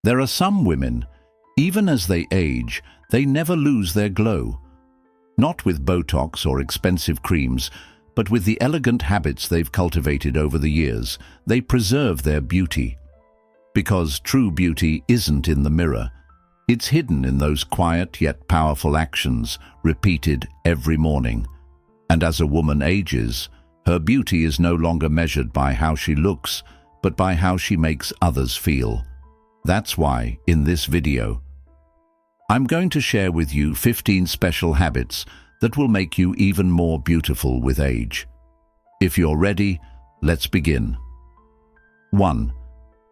There are some women, even as they age, they never lose their glow. Not with Botox or expensive creams, but with the elegant habits they've cultivated over the years, they preserve their beauty. Because true beauty isn't in the mirror. It's hidden in those quiet yet powerful actions, repeated every morning. And as a woman ages, her beauty is no longer measured by how she looks, but by how she makes others feel. That's why, in this video, I'm going to share with you 15 special habits that will make you even more beautiful with age. If you're ready, let's begin. 1.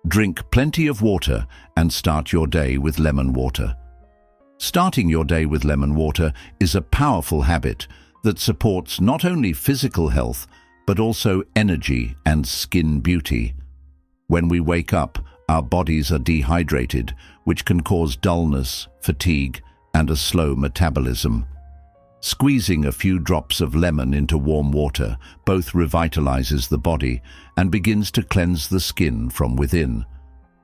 Drink plenty of water and start your day with lemon water. Starting your day with lemon water is a powerful habit that supports not only physical health, but also energy and skin beauty. When we wake up, our bodies are dehydrated, which can cause dullness, fatigue, and a slow metabolism. Squeezing a few drops of lemon into warm water both revitalizes the body and begins to cleanse the skin from within.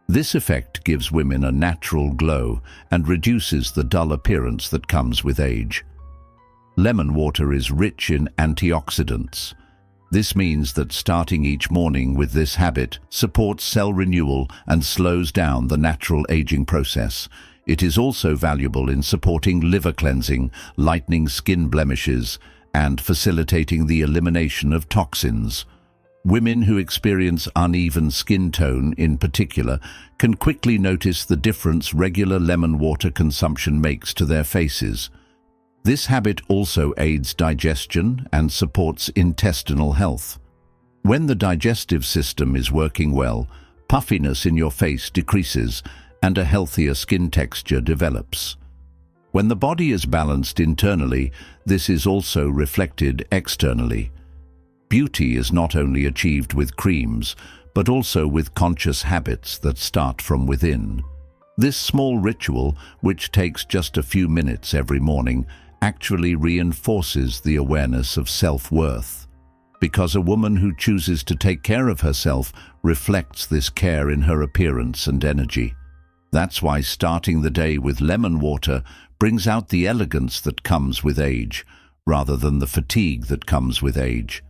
This effect gives women a natural glow and reduces the dull appearance that comes with age. Lemon water is rich in antioxidants. This means that starting each morning with this habit supports cell renewal and slows down the natural aging process. It is also valuable in supporting liver cleansing, lightening skin blemishes, and facilitating the elimination of toxins. Women who experience uneven skin tone, in particular, can quickly notice the difference regular lemon water consumption makes to their faces. This habit also aids digestion and supports intestinal health. When the digestive system is working well, puffiness in your face decreases and a healthier skin texture develops. When the body is balanced internally, this is also reflected externally. Beauty is not only achieved with creams, but also with conscious habits that start from within. This small ritual, which takes just a few minutes every morning, actually reinforces the awareness of self-worth. Because a woman who chooses to take care of herself reflects this care in her appearance and energy. That's why starting the day with lemon water brings out the elegance that comes with age, rather than the fatigue that comes with age.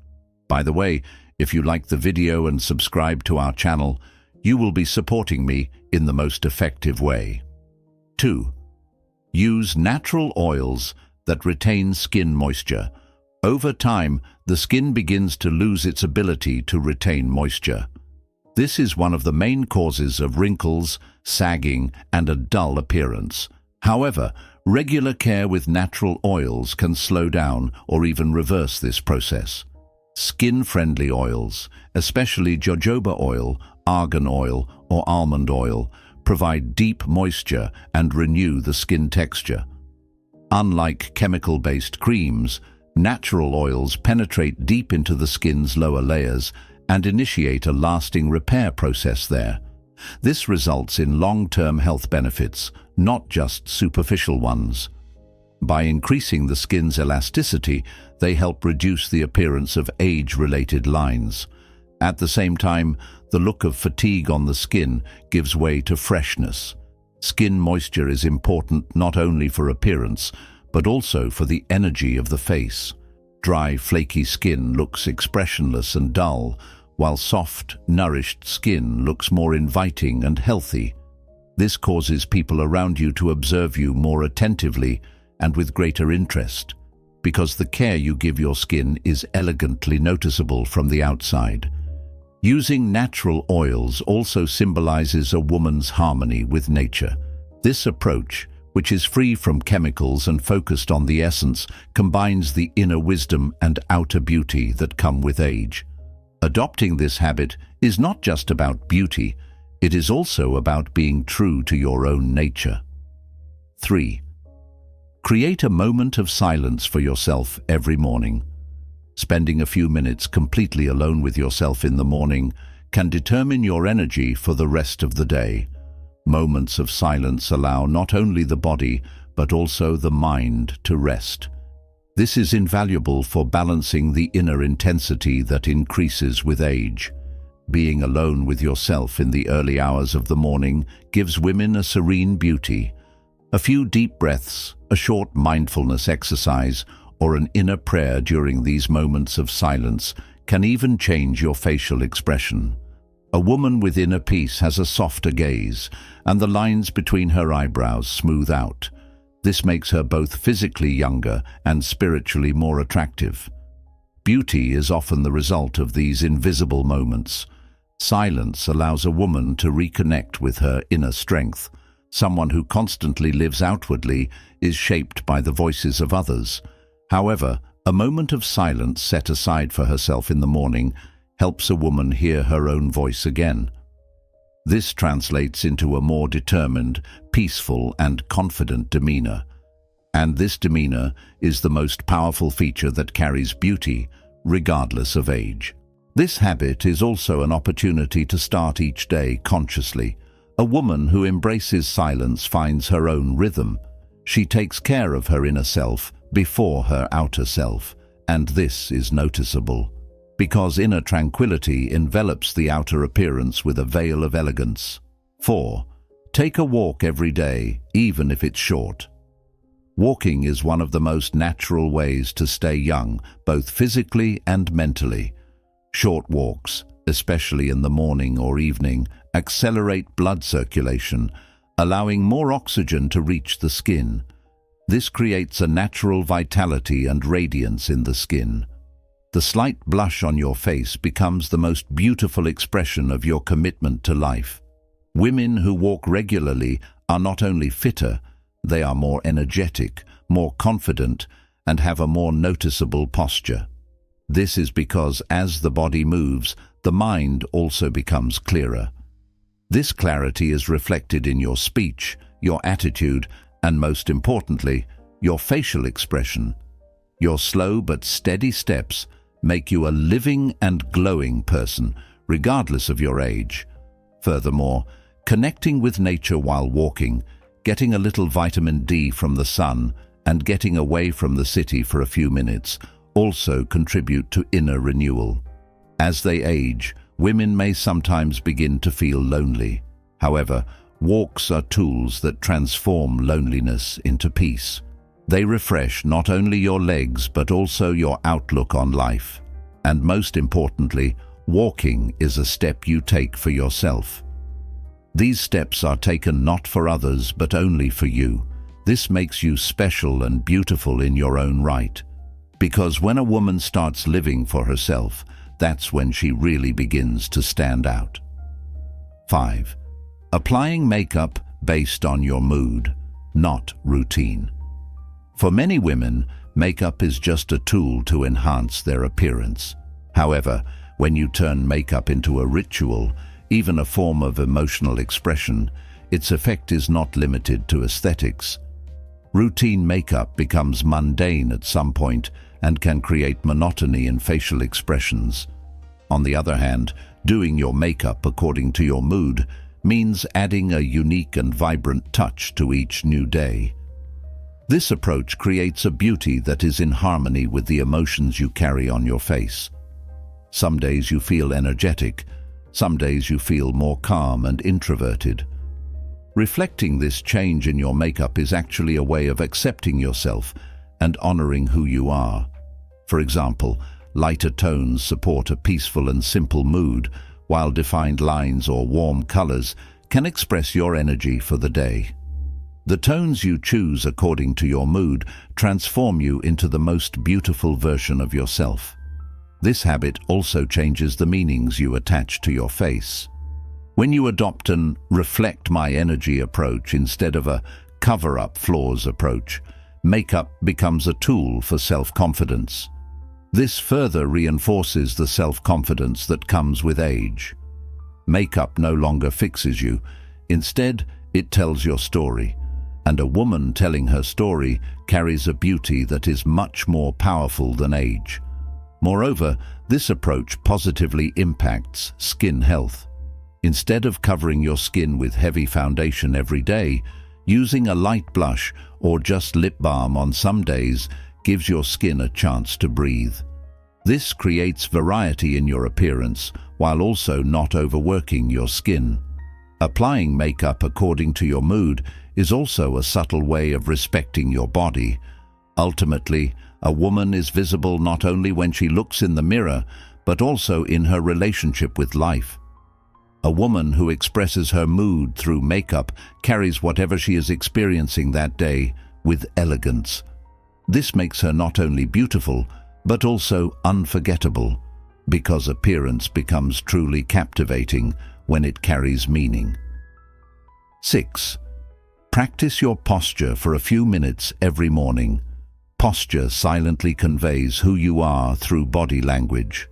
By the way, if you like the video and subscribe to our channel, you will be supporting me in the most effective way. 2. Use natural oils that retain skin moisture. Over time, the skin begins to lose its ability to retain moisture. This is one of the main causes of wrinkles, sagging, and a dull appearance. However, regular care with natural oils can slow down or even reverse this process. Skin-friendly oils, especially jojoba oil, argan oil, or almond oil, provide deep moisture and renew the skin texture. Unlike chemical-based creams, natural oils penetrate deep into the skin's lower layers and initiate a lasting repair process there. This results in long-term health benefits, not just superficial ones. By increasing the skin's elasticity, they help reduce the appearance of age-related lines. At the same time, the look of fatigue on the skin gives way to freshness. Skin moisture is important not only for appearance, but also for the energy of the face. Dry, flaky skin looks expressionless and dull, while soft, nourished skin looks more inviting and healthy. This causes people around you to observe you more attentively and with greater interest, because the care you give your skin is elegantly noticeable from the outside. Using natural oils also symbolizes a woman's harmony with nature. This approach, which is free from chemicals and focused on the essence, combines the inner wisdom and outer beauty that come with age. Adopting this habit is not just about beauty, it is also about being true to your own nature. 3. Create a moment of silence for yourself every morning. Spending a few minutes completely alone with yourself in the morning can determine your energy for the rest of the day. Moments of silence allow not only the body, but also the mind to rest. This is invaluable for balancing the inner intensity that increases with age. Being alone with yourself in the early hours of the morning gives women a serene beauty. A few deep breaths, a short mindfulness exercise, or an inner prayer during these moments of silence can even change your facial expression. A woman with inner peace has a softer gaze, and the lines between her eyebrows smooth out. This makes her both physically younger and spiritually more attractive. Beauty is often the result of these invisible moments. Silence allows a woman to reconnect with her inner strength. Someone who constantly lives outwardly is shaped by the voices of others. However, a moment of silence set aside for herself in the morning helps a woman hear her own voice again. This translates into a more determined, peaceful, and confident demeanor. And this demeanor is the most powerful feature that carries beauty, regardless of age. This habit is also an opportunity to start each day consciously. A woman who embraces silence finds her own rhythm. She takes care of her inner self before her outer self, and this is noticeable, because inner tranquility envelops the outer appearance with a veil of elegance. 4. Take a walk every day, even if it's short. Walking is one of the most natural ways to stay young, both physically and mentally. Short walks, especially in the morning or evening, accelerate blood circulation, allowing more oxygen to reach the skin. This creates a natural vitality and radiance in the skin. The slight blush on your face becomes the most beautiful expression of your commitment to life. Women who walk regularly are not only fitter, they are more energetic, more confident, and have a more noticeable posture. This is because as the body moves, the mind also becomes clearer. This clarity is reflected in your speech, your attitude, and most importantly, your facial expression. Your slow but steady steps make you a living and glowing person, regardless of your age. Furthermore, connecting with nature while walking, getting a little vitamin D from the sun, and getting away from the city for a few minutes also contribute to inner renewal. As they age, women may sometimes begin to feel lonely. However, walks are tools that transform loneliness into peace. They refresh not only your legs but also your outlook on life. And most importantly, walking is a step you take for yourself. These steps are taken not for others but only for you. This makes you special and beautiful in your own right. Because when a woman starts living for herself, that's when she really begins to stand out. 5. Applying makeup based on your mood, not routine. For many women, makeup is just a tool to enhance their appearance. However, when you turn makeup into a ritual, even a form of emotional expression, its effect is not limited to aesthetics. Routine makeup becomes mundane at some point and can create monotony in facial expressions. On the other hand, doing your makeup according to your mood means adding a unique and vibrant touch to each new day. This approach creates a beauty that is in harmony with the emotions you carry on your face. Some days you feel energetic, some days you feel more calm and introverted. Reflecting this change in your makeup is actually a way of accepting yourself and honoring who you are. For example, lighter tones support a peaceful and simple mood, while defined lines or warm colors can express your energy for the day. The tones you choose according to your mood transform you into the most beautiful version of yourself. This habit also changes the meanings you attach to your face. When you adopt an "reflect my energy" approach instead of a "cover-up flaws" approach, makeup becomes a tool for self-confidence. This further reinforces the self-confidence that comes with age. Makeup no longer fixes you. Instead, it tells your story. And a woman telling her story carries a beauty that is much more powerful than age. Moreover, this approach positively impacts skin health. Instead of covering your skin with heavy foundation every day, using a light blush or just lip balm on some days gives your skin a chance to breathe. This creates variety in your appearance while also not overworking your skin. Applying makeup according to your mood is also a subtle way of respecting your body. Ultimately, a woman is visible not only when she looks in the mirror, but also in her relationship with life. A woman who expresses her mood through makeup carries whatever she is experiencing that day with elegance. This makes her not only beautiful, but also unforgettable, because appearance becomes truly captivating when it carries meaning. 6. Practice your posture for a few minutes every morning. Posture silently conveys who you are through body language.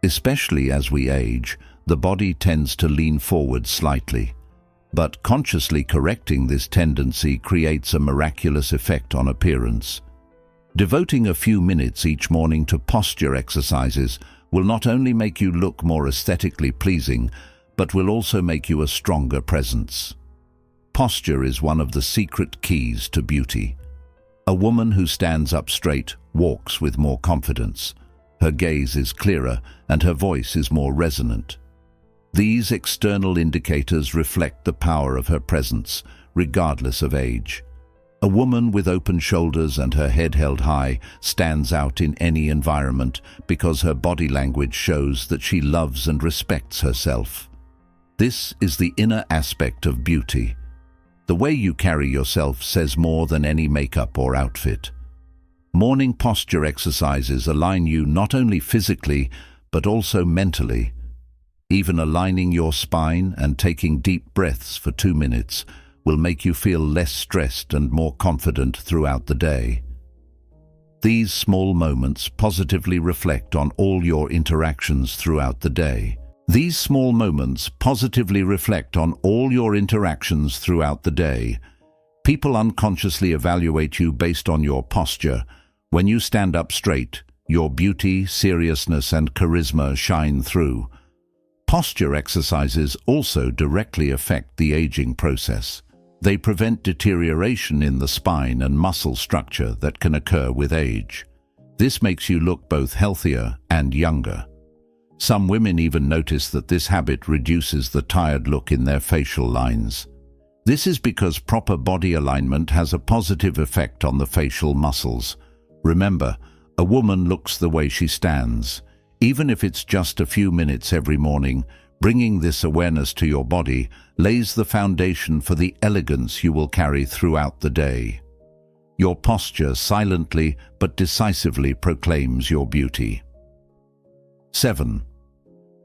Especially as we age, the body tends to lean forward slightly. But consciously correcting this tendency creates a miraculous effect on appearance. Devoting a few minutes each morning to posture exercises will not only make you look more aesthetically pleasing, but will also make you a stronger presence. Posture is one of the secret keys to beauty. A woman who stands up straight walks with more confidence. Her gaze is clearer and her voice is more resonant. These external indicators reflect the power of her presence, regardless of age. A woman with open shoulders and her head held high stands out in any environment because her body language shows that she loves and respects herself. This is the inner aspect of beauty. The way you carry yourself says more than any makeup or outfit. Morning posture exercises align you not only physically, but also mentally. Even aligning your spine and taking deep breaths for 2 minutes will make you feel less stressed and more confident throughout the day. These small moments positively reflect on all your interactions throughout the day. These small moments positively reflect on all your interactions throughout the day. People unconsciously evaluate you based on your posture. When you stand up straight, your beauty, seriousness, and charisma shine through. Posture exercises also directly affect the aging process. They prevent deterioration in the spine and muscle structure that can occur with age. This makes you look both healthier and younger. Some women even notice that this habit reduces the tired look in their facial lines. This is because proper body alignment has a positive effect on the facial muscles. Remember, a woman looks the way she stands. Even if it's just a few minutes every morning, bringing this awareness to your body lays the foundation for the elegance you will carry throughout the day. Your posture silently but decisively proclaims your beauty. 7.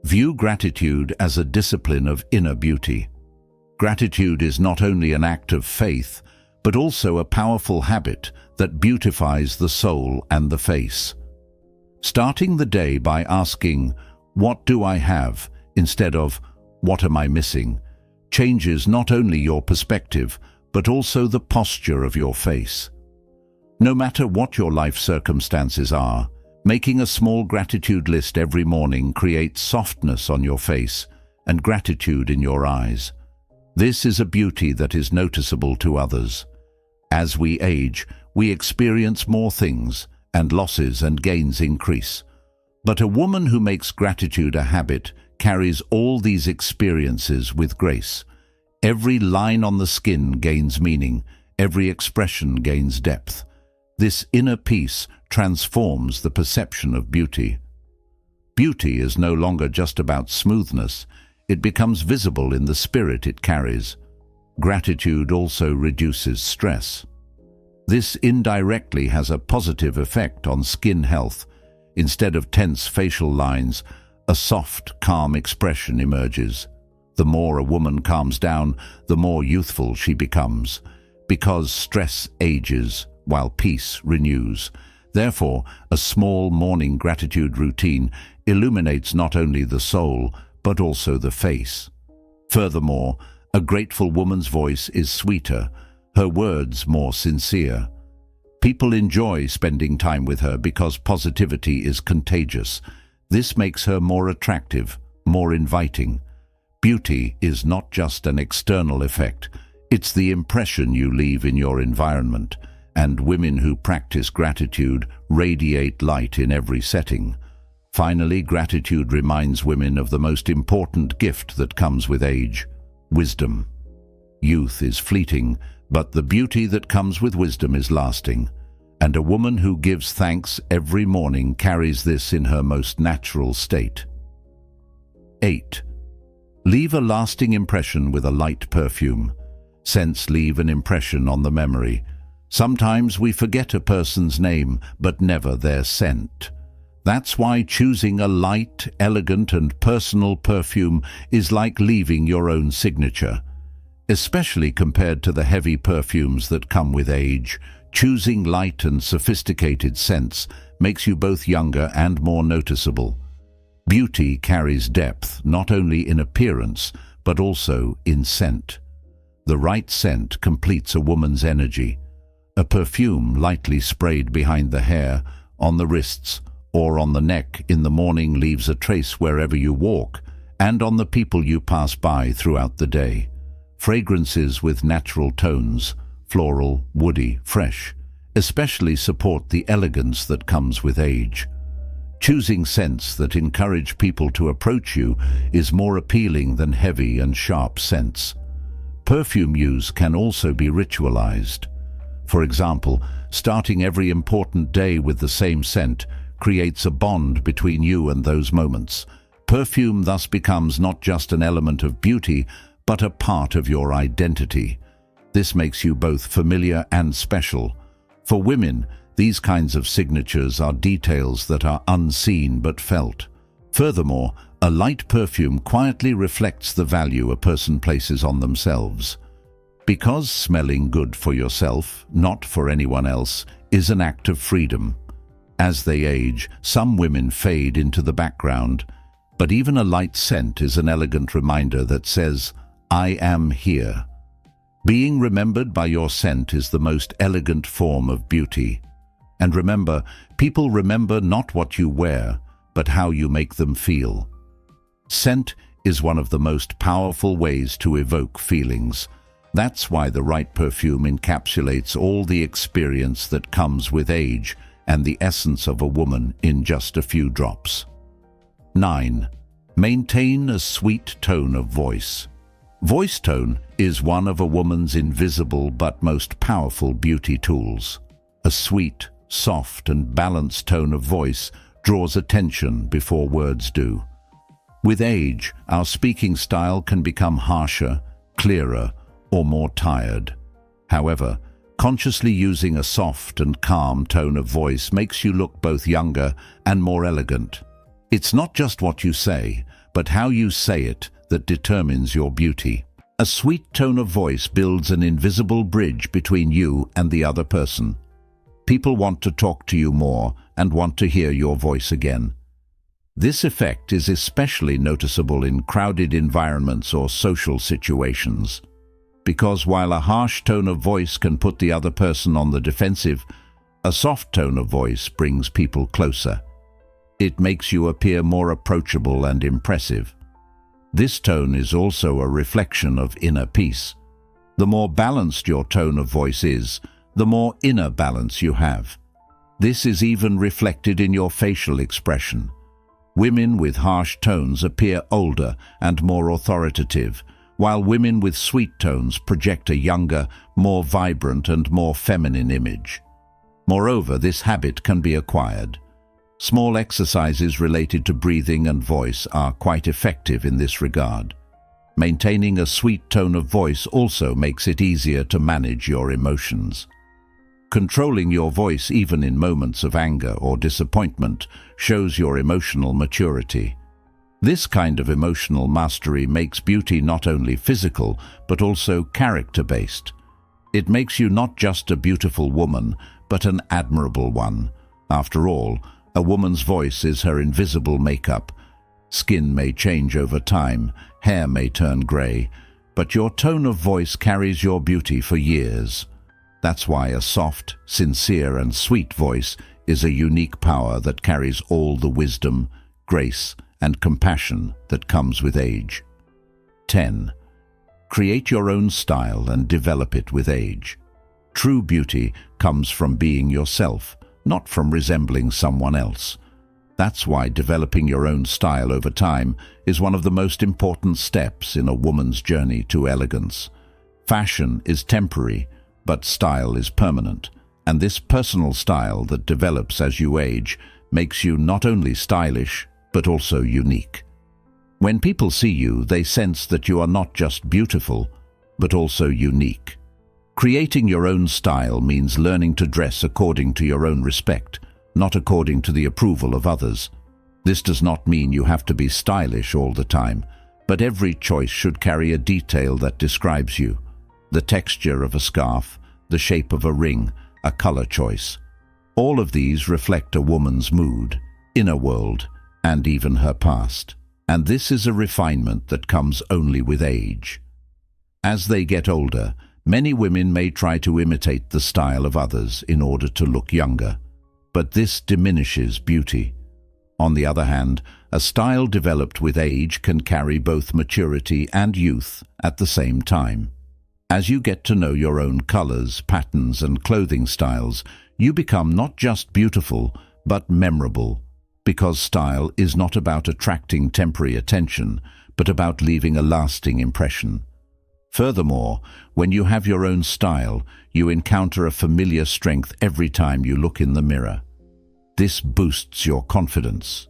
View gratitude as a discipline of inner beauty. Gratitude is not only an act of faith, but also a powerful habit that beautifies the soul and the face. Starting the day by asking, "What do I have?" instead of, "What am I missing?" changes not only your perspective, but also the posture of your face. No matter what your life circumstances are, making a small gratitude list every morning creates softness on your face and gratitude in your eyes. This is a beauty that is noticeable to others. As we age, we experience more things, and losses and gains increase. But a woman who makes gratitude a habit carries all these experiences with grace. Every line on the skin gains meaning, every expression gains depth. This inner peace transforms the perception of beauty. Beauty is no longer just about smoothness, it becomes visible in the spirit it carries. Gratitude also reduces stress. This indirectly has a positive effect on skin health. Instead of tense facial lines, a soft, calm expression emerges. The more a woman calms down, the more youthful she becomes, because stress ages while peace renews. Therefore, a small morning gratitude routine illuminates not only the soul, but also the face. Furthermore, a grateful woman's voice is sweeter, her words more sincere. People enjoy spending time with her because positivity is contagious. This makes her more attractive, more inviting. Beauty is not just an external effect, it's the impression you leave in your environment, and women who practice gratitude radiate light in every setting. Finally, gratitude reminds women of the most important gift that comes with age: wisdom. Youth is fleeting, but the beauty that comes with wisdom is lasting. And a woman who gives thanks every morning carries this in her most natural state. 8. Leave a lasting impression with a light perfume. Scents leave an impression on the memory. Sometimes we forget a person's name, but never their scent. That's why choosing a light, elegant, and personal perfume is like leaving your own signature. Especially compared to the heavy perfumes that come with age, choosing light and sophisticated scents makes you both younger and more noticeable. Beauty carries depth not only in appearance, but also in scent. The right scent completes a woman's energy. A perfume lightly sprayed behind the hair, on the wrists, or on the neck in the morning leaves a trace wherever you walk and on the people you pass by throughout the day. Fragrances with natural tones, floral, woody, fresh, especially support the elegance that comes with age. Choosing scents that encourage people to approach you is more appealing than heavy and sharp scents. Perfume use can also be ritualized. For example, starting every important day with the same scent creates a bond between you and those moments. Perfume thus becomes not just an element of beauty, but a part of your identity. This makes you both familiar and special. For women, these kinds of signatures are details that are unseen but felt. Furthermore, a light perfume quietly reflects the value a person places on themselves. Because smelling good for yourself, not for anyone else, is an act of freedom. As they age, some women fade into the background, but even a light scent is an elegant reminder that says, "I am here." Being remembered by your scent is the most elegant form of beauty. And remember, people remember not what you wear, but how you make them feel. Scent is one of the most powerful ways to evoke feelings. That's why the right perfume encapsulates all the experience that comes with age and the essence of a woman in just a few drops. 9. Maintain a sweet tone of voice. Voice tone is one of a woman's invisible but most powerful beauty tools. A sweet, soft, and balanced tone of voice draws attention before words do. With age, our speaking style can become harsher, clearer, or more tired. However, consciously using a soft and calm tone of voice makes you look both younger and more elegant. It's not just what you say, but how you say it that determines your beauty. A sweet tone of voice builds an invisible bridge between you and the other person. People want to talk to you more and want to hear your voice again. This effect is especially noticeable in crowded environments or social situations. Because while a harsh tone of voice can put the other person on the defensive, a soft tone of voice brings people closer. It makes you appear more approachable and impressive. This tone is also a reflection of inner peace. The more balanced your tone of voice is, the more inner balance you have. This is even reflected in your facial expression. Women with harsh tones appear older and more authoritative, while women with sweet tones project a younger, more vibrant and more feminine image. Moreover, this habit can be acquired. Small exercises related to breathing and voice are quite effective in this regard. Maintaining a sweet tone of voice also makes it easier to manage your emotions. Controlling your voice even in moments of anger or disappointment shows your emotional maturity. This kind of emotional mastery makes beauty not only physical, but also character-based. It makes you not just a beautiful woman, but an admirable one. After all, a woman's voice is her invisible makeup. Skin may change over time, hair may turn grey, but your tone of voice carries your beauty for years. That's why a soft, sincere, and sweet voice is a unique power that carries all the wisdom, grace, and compassion that comes with age. 10. Create your own style and develop it with age. True beauty comes from being yourself, not from resembling someone else. That's why developing your own style over time is one of the most important steps in a woman's journey to elegance. Fashion is temporary, but style is permanent. And this personal style that develops as you age makes you not only stylish, but also unique. When people see you, they sense that you are not just beautiful, but also unique. Creating your own style means learning to dress according to your own respect, not according to the approval of others. This does not mean you have to be stylish all the time, but every choice should carry a detail that describes you. The texture of a scarf, the shape of a ring, a color choice. All of these reflect a woman's mood, inner world, and even her past. And this is a refinement that comes only with age. As they get older, many women may try to imitate the style of others in order to look younger, but this diminishes beauty. On the other hand, a style developed with age can carry both maturity and youth at the same time. As you get to know your own colors, patterns, and clothing styles, you become not just beautiful, but memorable, because style is not about attracting temporary attention, but about leaving a lasting impression. Furthermore, when you have your own style, you encounter a familiar strength every time you look in the mirror. This boosts your confidence.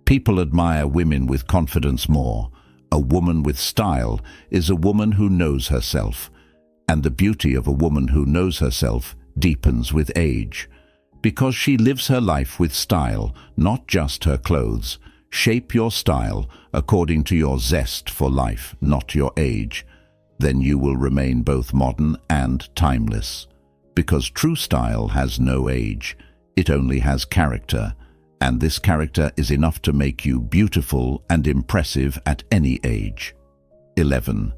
People admire women with confidence more. A woman with style is a woman who knows herself, and the beauty of a woman who knows herself deepens with age. Because she lives her life with style, not just her clothes. Shape your style according to your zest for life, not your age. Then you will remain both modern and timeless. Because true style has no age, it only has character, and this character is enough to make you beautiful and impressive at any age. 11.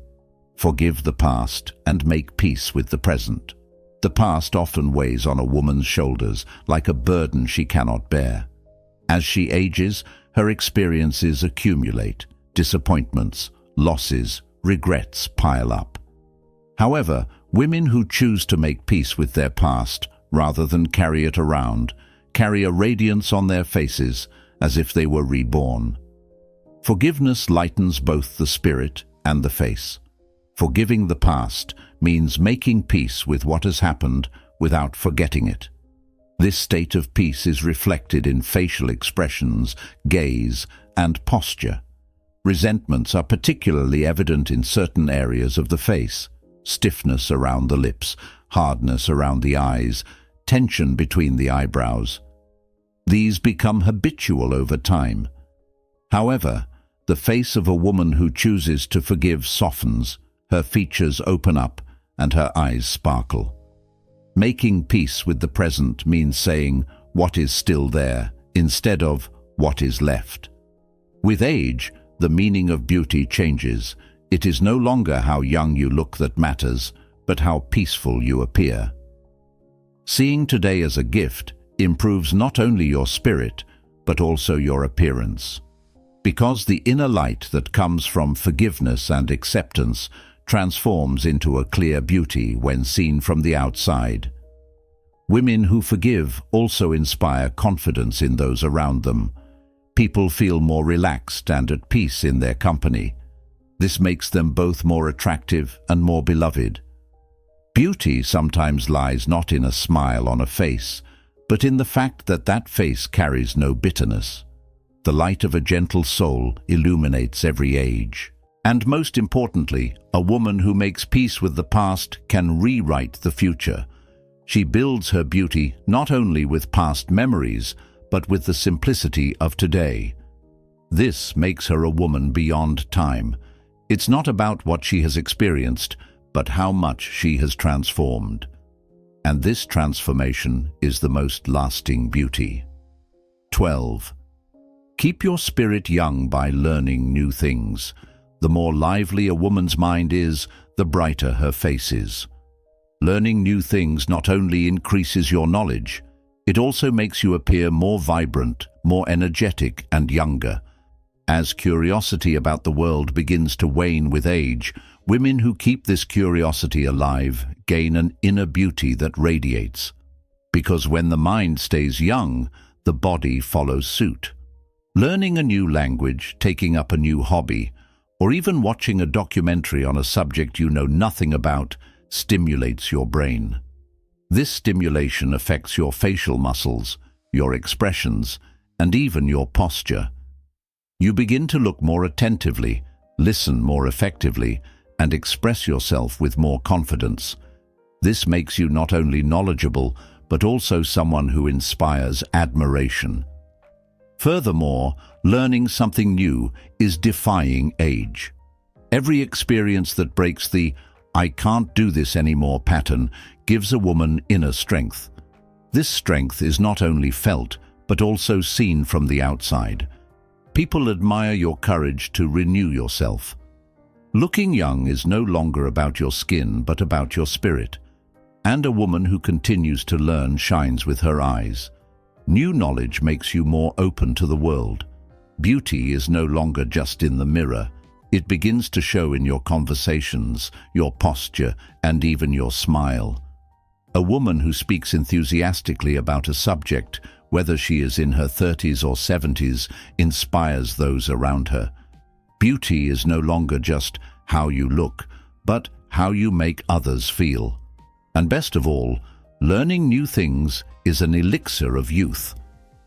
Forgive the past and make peace with the present. The past often weighs on a woman's shoulders like a burden she cannot bear. As she ages, her experiences accumulate. Disappointments, losses, regrets pile up. However, women who choose to make peace with their past, rather than carry it around, carry a radiance on their faces as if they were reborn. Forgiveness lightens both the spirit and the face. Forgiving the past means making peace with what has happened without forgetting it. This state of peace is reflected in facial expressions, gaze, and posture. Resentments are particularly evident in certain areas of the face: stiffness around the lips, hardness around the eyes, tension between the eyebrows. These become habitual over time. However, the face of a woman who chooses to forgive softens, her features open up, and her eyes sparkle. Making peace with the present means saying what is still there instead of what is left. With age, the meaning of beauty changes. It is no longer how young you look that matters, but how peaceful you appear. Seeing today as a gift improves not only your spirit, but also your appearance. Because the inner light that comes from forgiveness and acceptance transforms into a clear beauty when seen from the outside. Women who forgive also inspire confidence in those around them. People feel more relaxed and at peace in their company. This makes them both more attractive and more beloved. Beauty sometimes lies not in a smile on a face, but in the fact that that face carries no bitterness. The light of a gentle soul illuminates every age. And most importantly, a woman who makes peace with the past can rewrite the future. She builds her beauty not only with past memories, but with the simplicity of today. This makes her a woman beyond time. It's not about what she has experienced, but how much she has transformed. And this transformation is the most lasting beauty. 12. Keep your spirit young by learning new things. The more lively a woman's mind is, the brighter her face is. Learning new things not only increases your knowledge, it also makes you appear more vibrant, more energetic, and younger. As curiosity about the world begins to wane with age, women who keep this curiosity alive gain an inner beauty that radiates. Because when the mind stays young, the body follows suit. Learning a new language, taking up a new hobby, or even watching a documentary on a subject you know nothing about stimulates your brain. This stimulation affects your facial muscles, your expressions, and even your posture. You begin to look more attentively, listen more effectively, and express yourself with more confidence. This makes you not only knowledgeable, but also someone who inspires admiration. Furthermore, learning something new is defying age. Every experience that breaks the "I can't do this anymore" pattern gives a woman inner strength. This strength is not only felt, but also seen from the outside. People admire your courage to renew yourself. Looking young is no longer about your skin, but about your spirit. And a woman who continues to learn shines with her eyes. New knowledge makes you more open to the world. Beauty is no longer just in the mirror. It begins to show in your conversations, your posture, and even your smile. A woman who speaks enthusiastically about a subject, whether she is in her 30s or 70s, inspires those around her. Beauty is no longer just how you look, but how you make others feel. And best of all, learning new things is an elixir of youth,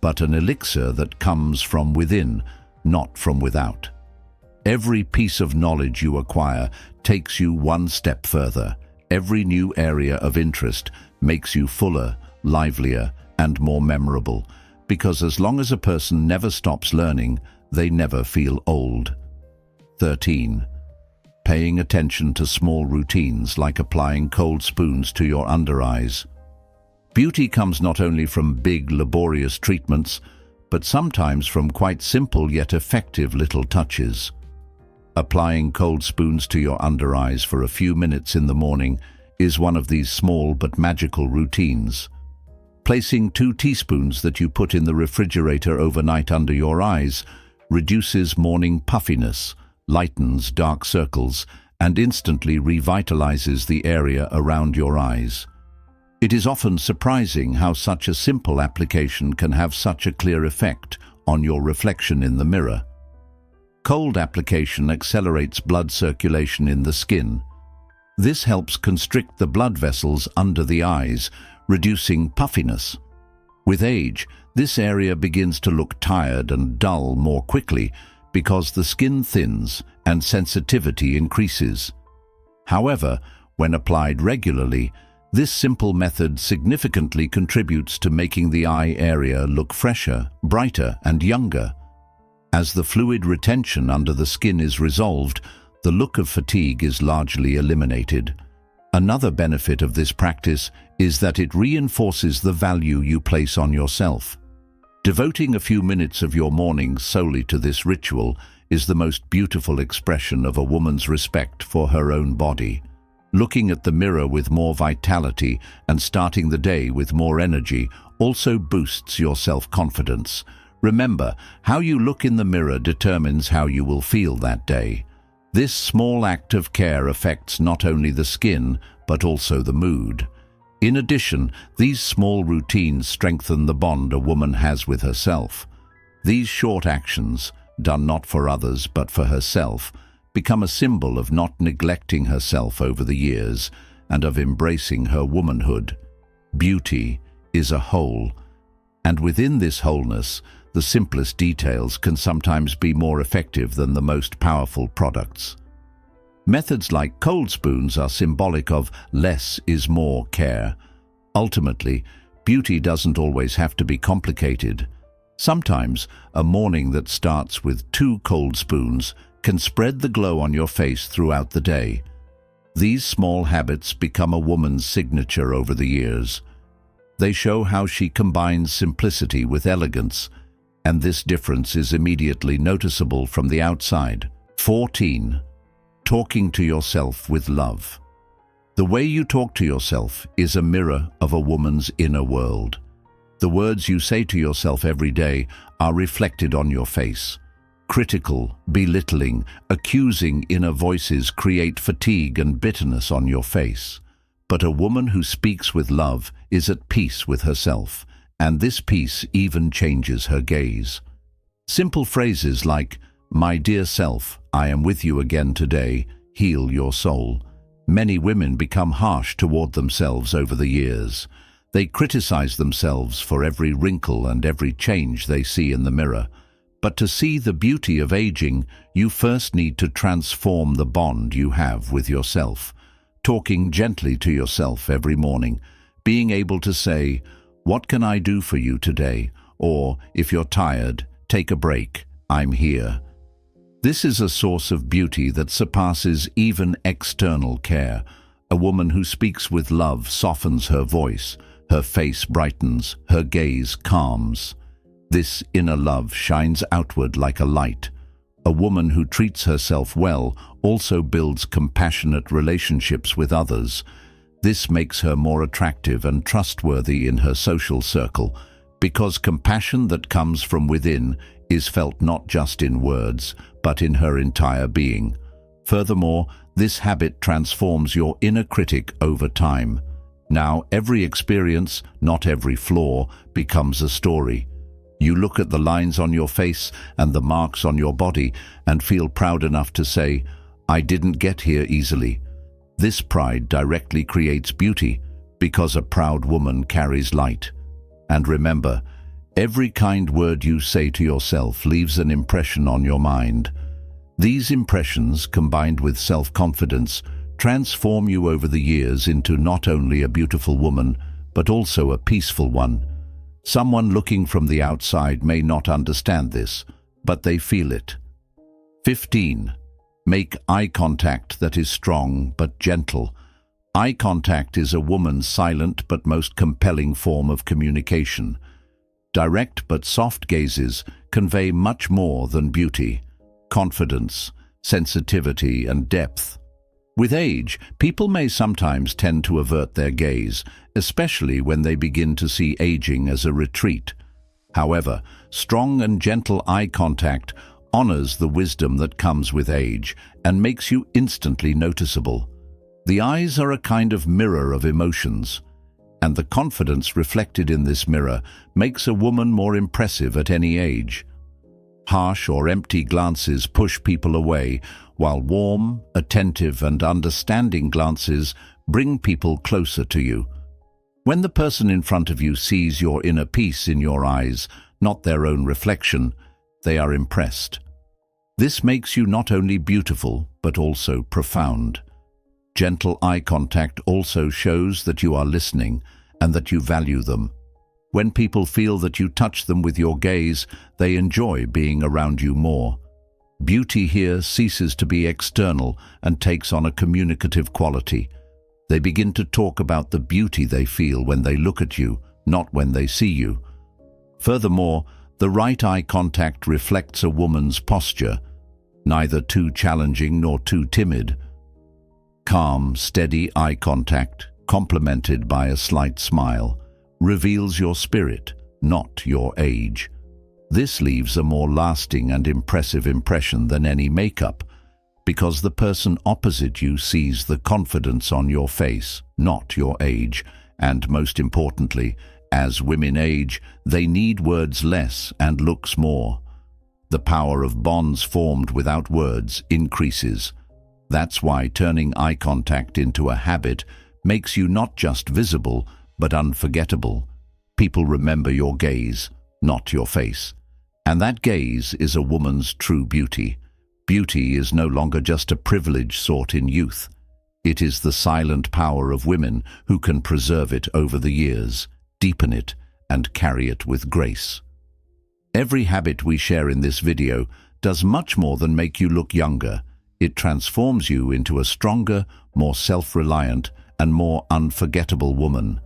but an elixir that comes from within, not from without. Every piece of knowledge you acquire takes you one step further. Every new area of interest makes you fuller, livelier, and more memorable, because as long as a person never stops learning, they never feel old. 13. Paying attention to small routines like applying cold spoons to your under eyes. Beauty comes not only from big, laborious treatments, but sometimes from quite simple yet effective little touches. Applying cold spoons to your under eyes for a few minutes in the morning is one of these small but magical routines. Placing 2 teaspoons that you put in the refrigerator overnight under your eyes reduces morning puffiness, lightens dark circles, and instantly revitalizes the area around your eyes. It is often surprising how such a simple application can have such a clear effect on your reflection in the mirror. Cold application accelerates blood circulation in the skin. This helps constrict the blood vessels under the eyes, reducing puffiness. With age, this area begins to look tired and dull more quickly because the skin thins and sensitivity increases. However, when applied regularly, this simple method significantly contributes to making the eye area look fresher, brighter, and younger. As the fluid retention under the skin is resolved, the look of fatigue is largely eliminated. Another benefit of this practice is that it reinforces the value you place on yourself. Devoting a few minutes of your morning solely to this ritual is the most beautiful expression of a woman's respect for her own body. Looking at the mirror with more vitality and starting the day with more energy also boosts your self-confidence. Remember, how you look in the mirror determines how you will feel that day. This small act of care affects not only the skin, but also the mood. In addition, these small routines strengthen the bond a woman has with herself. These short actions, done not for others but for herself, become a symbol of not neglecting herself over the years and of embracing her womanhood. Beauty is a whole, and within this wholeness, the simplest details can sometimes be more effective than the most powerful products. Methods like cold spoons are symbolic of less is more care. Ultimately, beauty doesn't always have to be complicated. Sometimes, a morning that starts with 2 cold spoons can spread the glow on your face throughout the day. These small habits become a woman's signature over the years. They show how she combines simplicity with elegance, and this difference is immediately noticeable from the outside. 14. Talking to yourself with love. The way you talk to yourself is a mirror of a woman's inner world. The words you say to yourself every day are reflected on your face. Critical, belittling, accusing inner voices create fatigue and bitterness on your face. But a woman who speaks with love is at peace with herself, and this peace even changes her gaze. Simple phrases like, "My dear self, I am with you again today, heal your soul." Many women become harsh toward themselves over the years. They criticize themselves for every wrinkle and every change they see in the mirror. But to see the beauty of aging, you first need to transform the bond you have with yourself. Talking gently to yourself every morning, being able to say, "What can I do for you today?" Or, if you're tired, "Take a break, I'm here." This is a source of beauty that surpasses even external care. A woman who speaks with love softens her voice, her face brightens, her gaze calms. This inner love shines outward like a light. A woman who treats herself well also builds compassionate relationships with others. This makes her more attractive and trustworthy in her social circle, because compassion that comes from within is felt not just in words, but in her entire being. Furthermore, this habit transforms your inner critic over time. Now, every experience, not every flaw, becomes a story. You look at the lines on your face and the marks on your body and feel proud enough to say, "I didn't get here easily." This pride directly creates beauty, because a proud woman carries light. And remember, every kind word you say to yourself leaves an impression on your mind. These impressions, combined with self-confidence, transform you over the years into not only a beautiful woman, but also a peaceful one. Someone looking from the outside may not understand this, but they feel it. 15. Make eye contact that is strong but gentle. Eye contact is a woman's silent but most compelling form of communication. Direct but soft gazes convey much more than beauty, confidence, sensitivity, and depth. With age, people may sometimes tend to avert their gaze, especially when they begin to see aging as a retreat. However, strong and gentle eye contact honors the wisdom that comes with age and makes you instantly noticeable. The eyes are a kind of mirror of emotions, and the confidence reflected in this mirror makes a woman more impressive at any age. Harsh or empty glances push people away, while warm, attentive, and understanding glances bring people closer to you. When the person in front of you sees your inner peace in your eyes, not their own reflection, they are impressed. This makes you not only beautiful, but also profound. Gentle eye contact also shows that you are listening and that you value them. When people feel that you touch them with your gaze, they enjoy being around you more. Beauty here ceases to be external and takes on a communicative quality. They begin to talk about the beauty they feel when they look at you, not when they see you. Furthermore, the right eye contact reflects a woman's posture, neither too challenging nor too timid. Calm, steady eye contact, complemented by a slight smile, reveals your spirit, not your age. This leaves a more lasting and impressive impression than any makeup, because the person opposite you sees the confidence on your face, not your age, and most importantly, as women age, they need words less and looks more. The power of bonds formed without words increases. That's why turning eye contact into a habit makes you not just visible, but unforgettable. People remember your gaze, not your face. And that gaze is a woman's true beauty. Beauty is no longer just a privilege sought in youth. It is the silent power of women who can preserve it over the years, deepen it, and carry it with grace. Every habit we share in this video does much more than make you look younger. It transforms you into a stronger, more self-reliant, and more unforgettable woman.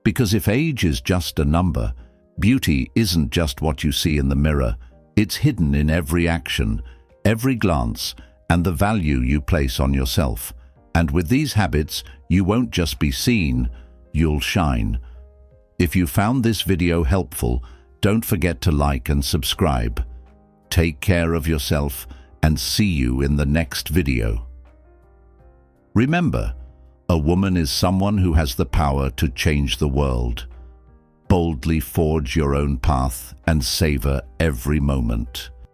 Because if age is just a number, beauty isn't just what you see in the mirror. It's hidden in every action, every glance, and the value you place on yourself. And with these habits, you won't just be seen, you'll shine. If you found this video helpful, don't forget to like and subscribe. Take care of yourself and see you in the next video. Remember, a woman is someone who has the power to change the world. boldly forge your own path and savor every moment.